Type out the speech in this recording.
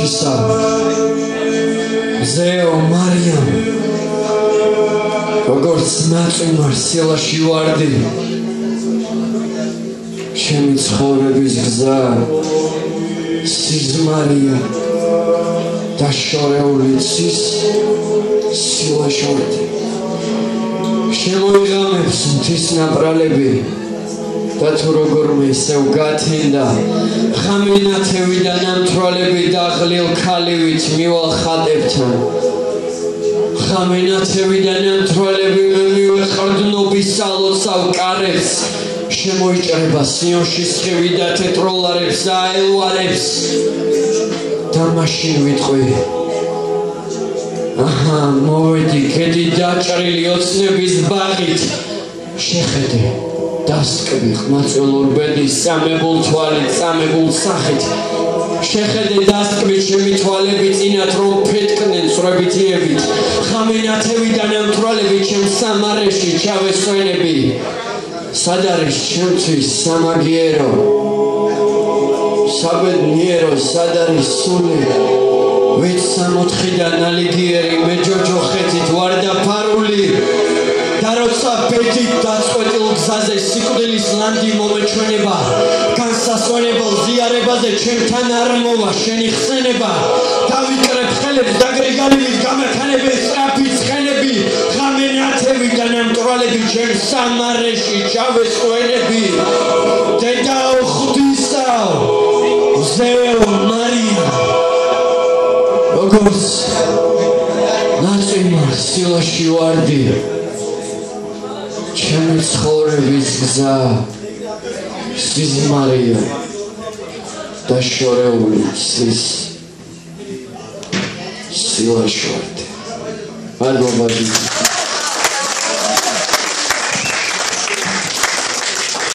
სილაშისა ზეო მარიამ როგორც ნაწიმარ სილაში ვარდი ჩემი ცხოვრების გზა სიზმარია დაშორეული ცის სილაში ვარდი შემოიღამებს მთის ნაპრალები და თუ როგორმე ისევ გათენდა ხამენათევიდან ამთვალები დაღლილ ქალივით მივალ ხატებთან ხამენათევიდან ამთვალები მივეხარდნობის სალოცავ კარებს შემოიჭრება სიონში სხივი და თეტროლარებს და აელვარებს და მაშინ ვიტყვი აჰა მოვედი ქედი დაჭრილი ოცნების ბაღით შეხედე დასკბი ხმაწელურ ბედის სამებულ თვალით სამებულ სახით შეხედე დასკბი ჩემი თვალები წინათ რომ ფეთქნენ სრებითიებით ხამენათევიდან ამთვალები ჩემ სამარეში ჩავესვენები სად არის ჩემთვის სამაგიერო საბედნიერო სად არის სული ვით სამოთხიდან ალიგიერი მეჯოჯოხეთით ვარ დაფარული და როცა ბედით დაწყვეტილ გზაზე სიკვდილის ლანდი მომეჩვენება განსასვენებელ ზიარებაზე ჩემთან არ მოვა შენი ხსენება დავიკრებ ხელებს დაგრიგალივით გამექანებე სწრაფი ცხენები ხამენათევიდან ამტრალები ჩემ სამარეში ჩავესვენები დედაო ღვთისაო ზეო მარია როგორც ნაწიმარ სილაში ვარდი ჩემი ცხოვრების გზა სიზმარია დაშორეული ცის სილაში ვარდი.